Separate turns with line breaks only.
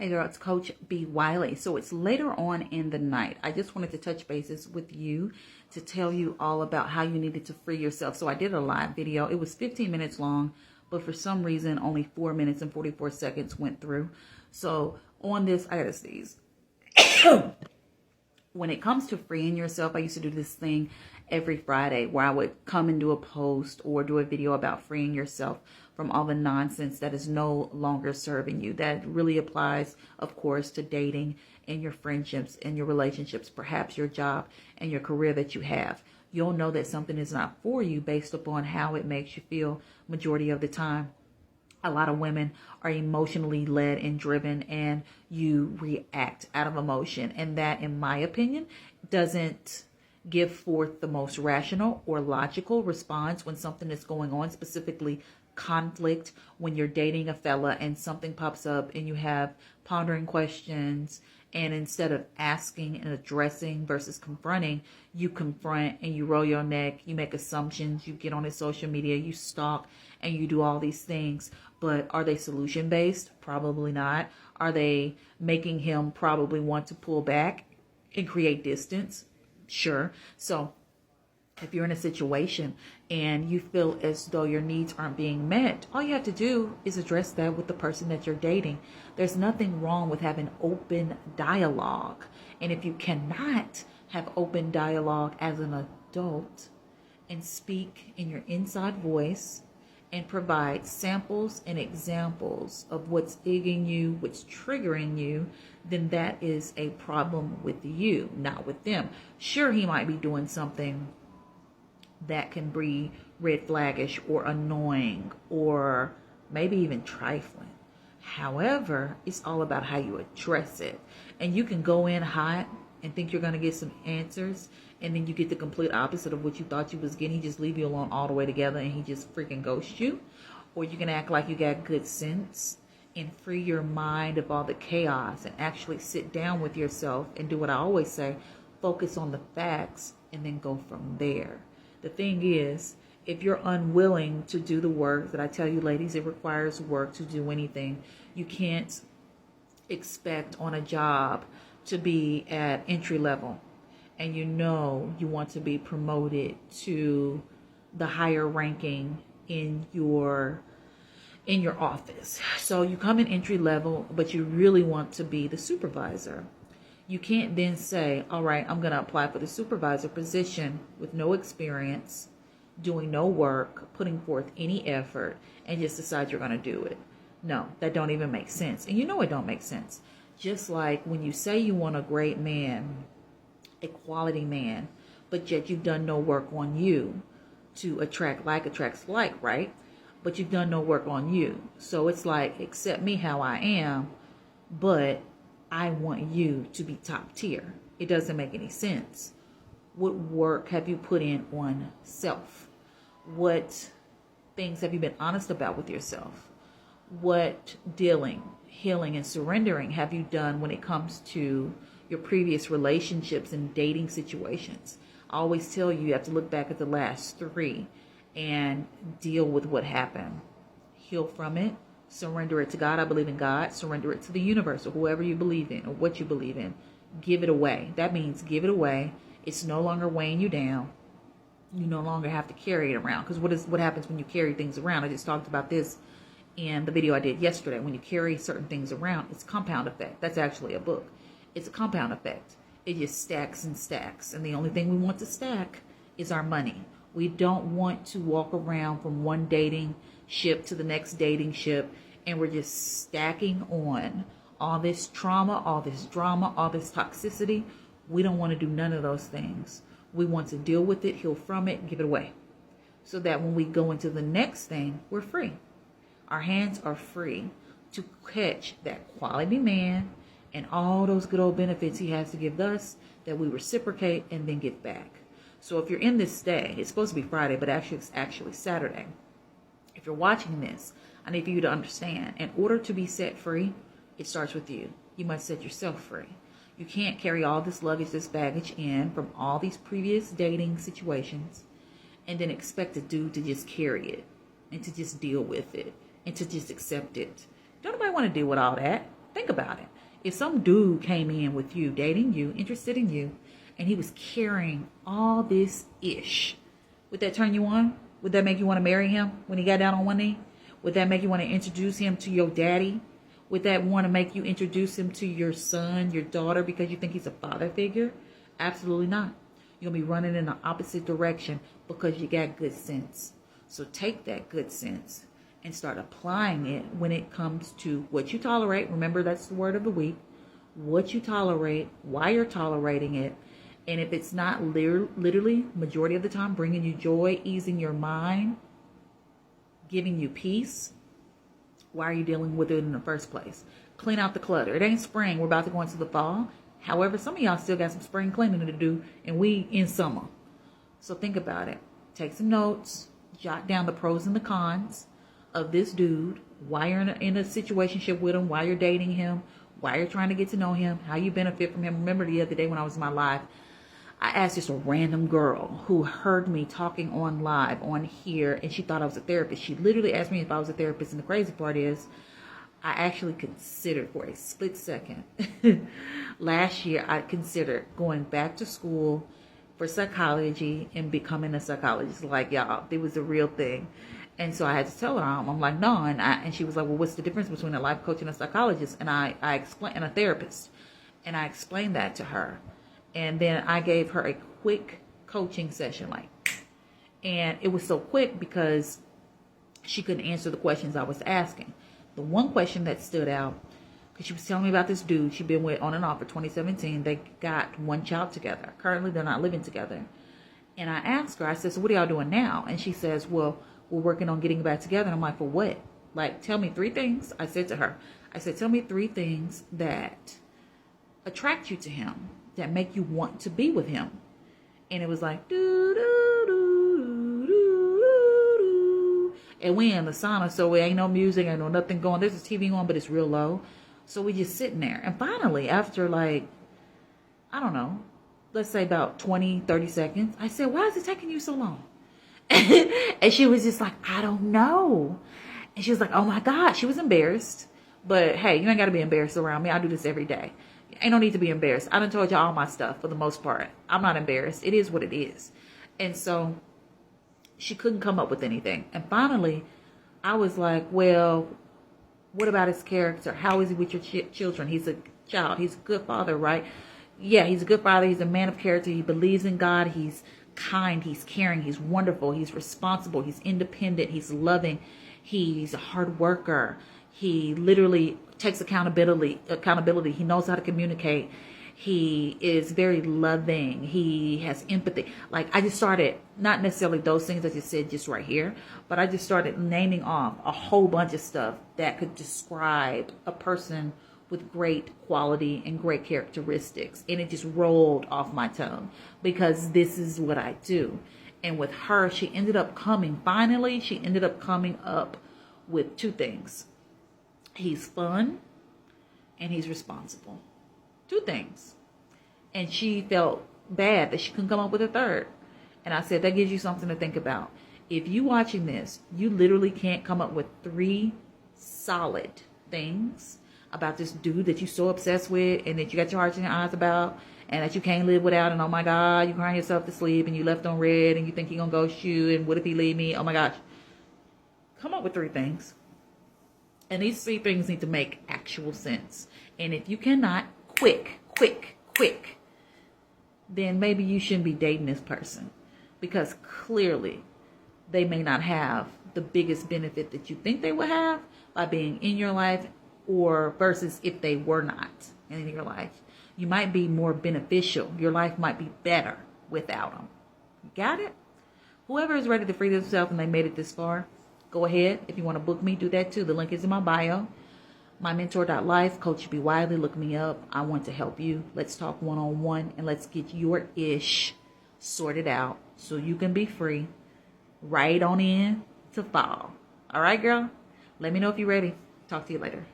Hey girl, it's Coach B. Wiley. So it's later on in the night. I just wanted to touch bases with you to tell you all about how you needed to free yourself. So I did a live video. It was 15 minutes long, but for some reason only 4 minutes and 44 seconds went through. So on this, I gotta sneeze. When it comes to freeing yourself, I used to do this thing every Friday where I would come and do a post or do a video about freeing yourself from all the nonsense that is no longer serving you. That really applies, of course, to dating and your friendships and your relationships, perhaps your job and your career that you have. You'll know that something is not for you based upon how it makes you feel majority of the time. A lot of women are emotionally led and driven, and you react out of emotion. And that, in my opinion, doesn't give forth the most rational or logical response when something is going on, specifically conflict, when you're dating a fella and something pops up and you have pondering questions. And instead of asking and addressing versus confronting, you confront and you roll your neck, you make assumptions, you get on his social media, you stalk, and you do all these things. But are they solution-based? Probably not. Are they making him probably want to pull back and create distance? Sure. So if you're in a situation and you feel as though your needs aren't being met, all you have to do is address that with the person that you're dating. There's nothing wrong with having open dialogue. And if you cannot have open dialogue as an adult and speak in your inside voice and provide samples and examples of what's egging you, what's triggering you, then that is a problem with you, not with them. Sure, he might be doing something that can be red flaggish or annoying or maybe even trifling. However, it's all about how you address it. And you can go in hot and think you're going to get some answers, and then you get the complete opposite of what you thought you was getting. He just leave you alone all the way together and he just freaking ghosts you. Or you can act like you got good sense and free your mind of all the chaos and actually sit down with yourself and do what I always say, focus on the facts and then go from there. The thing is, if you're unwilling to do the work that I tell you, ladies, it requires work to do anything. You can't expect on a job to be at entry level and you know you want to be promoted to the higher ranking in your office. So you come in entry level, but you really want to be the supervisor. You can't then say, all right, I'm going to apply for the supervisor position with no experience, doing no work, putting forth any effort, and just decide you're going to do it. No, that don't even make sense. And you know it don't make sense. Just like when you say you want a great man, a quality man, but yet you've done no work on you to attract like attracts like, right? But you've done no work on you. So it's like, accept me how I am, but I want you to be top tier. It doesn't make any sense. What work have you put in on self? What things have you been honest about with yourself? What dealing, healing, and surrendering have you done when it comes to your previous relationships and dating situations? I always tell you, you have to look back at the last 3 and deal with what happened. Heal from it. Surrender it to God. I believe in God. Surrender it to the universe or whoever you believe in or what you believe in. Give it away. That means give it away. It's no longer weighing you down. You no longer have to carry it around. Because what happens when you carry things around? I just talked about this in the video I did yesterday. When you carry certain things around, it's compound effect. That's actually a book. It's a compound effect. It just stacks and stacks. And the only thing we want to stack is our money. We don't want to walk around from one dating ship to the next dating ship and we're just stacking on all this trauma, all this drama, all this toxicity. We don't want to do none of those things. We want to deal with it, heal from it, give it away. So that when we go into the next thing, we're free. Our hands are free to catch that quality man and all those good old benefits he has to give us that we reciprocate and then give back. So if you're in this day, it's supposed to be Friday, but actually it's actually Saturday. If you're watching this, I need for you to understand, in order to be set free, it starts with you. You must set yourself free. You can't carry all this luggage, this baggage in from all these previous dating situations and then expect a dude to just carry it and to just deal with it and to just accept it. Don't nobody want to deal with all that. Think about it. If some dude came in with you, dating you, interested in you, and he was carrying all this ish, would that turn you on? Would that make you want to marry him when he got down on one knee? Would that make you want to introduce him to your daddy? Would that want to make you introduce him to your son, your daughter, because you think he's a father figure? Absolutely not. You're going to be running in the opposite direction because you got good sense. So take that good sense and start applying it when it comes to what you tolerate. Remember, that's the word of the week. What you tolerate, why you're tolerating it. And if it's not literally, majority of the time, bringing you joy, easing your mind, giving you peace, why are you dealing with it in the first place? Clean out the clutter. It ain't spring. We're about to go into the fall. However, some of y'all still got some spring cleaning to do, and we in summer. So think about it. Take some notes. Jot down the pros and the cons of this dude. Why you're in a situationship with him. Why you're dating him. Why you're trying to get to know him. How you benefit from him. Remember the other day when I was in my live, I asked just a random girl who heard me talking on live on here, and she thought I was a therapist. She literally asked me if I was a therapist, and the crazy part is, I actually considered for a split second. Last year, I considered going back to school for psychology and becoming a psychologist. Like, y'all, it was a real thing. And so I had to tell her, I'm like, no. And she was like, well, what's the difference between a life coach and a psychologist? And I explained, and a therapist. And I explained that to her. And then I gave her a quick coaching session, and it was so quick because she couldn't answer the questions I was asking. The one question that stood out, because she was telling me about this dude she'd been with on and off for 2017. They got one child together. Currently, they're not living together. And I asked her, I said, so what are y'all doing now? And she says, well, we're working on getting back together. And I'm like, for what? Tell me 3 things. I said to her, tell me 3 things that attract you to him, that make you want to be with him. And it was like, doo, doo, doo, doo, doo, doo. And we in the sauna, so it ain't no music, ain't no nothing going. There's a TV on, but it's real low. So we just sitting there. And finally, after I don't know, let's say about 20, 30 seconds, I said, why is it taking you so long? And she was just like, I don't know. And she was like, oh my God. She was embarrassed. But hey, you ain't got to be embarrassed around me. I do this every day. Ain't no need to be embarrassed. I done told you all my stuff for the most part. I'm not embarrassed. It is what it is. And so she couldn't come up with anything. And finally, I was like, well, what about his character? How is he with your children? He's a child. He's a good father, right? Yeah, he's a good father. He's a man of character. He believes in God. He's kind. He's caring. He's wonderful. He's responsible. He's independent. He's loving. He's a hard worker. He literally takes accountability. He knows how to communicate. He is very loving. He has empathy. I just started, not necessarily those things I just said just right here, but I just started naming off a whole bunch of stuff that could describe a person with great quality and great characteristics. And it just rolled off my tongue because this is what I do. And with her, she ended up coming up with 2 things. He's fun and he's responsible. 2 things. And she felt bad that she couldn't come up with a 3rd. And I said, that gives you something to think about. If you watching this, you literally can't come up with 3 solid things about this dude that you're so obsessed with and that you got your heart in your eyes about and that you can't live without, and oh my God, you crying yourself to sleep and you left on red and you think he gonna ghost you and what if he leave me? Oh my gosh. Come up with 3 things. And these 3 things need to make actual sense. And if you cannot, quick, then maybe you shouldn't be dating this person. Because clearly, they may not have the biggest benefit that you think they would have by being in your life, or versus if they were not in your life. You might be more beneficial. Your life might be better without them. Got it? Whoever is ready to free themselves and they made it this far, go ahead. If you want to book me, do that too. The link is in my bio. MyMentor.life, Coach B. Wiley. Look me up. I want to help you. Let's talk one-on-one and let's get your ish sorted out so you can be free right on in to fall. All right, girl? Let me know if you're ready. Talk to you later.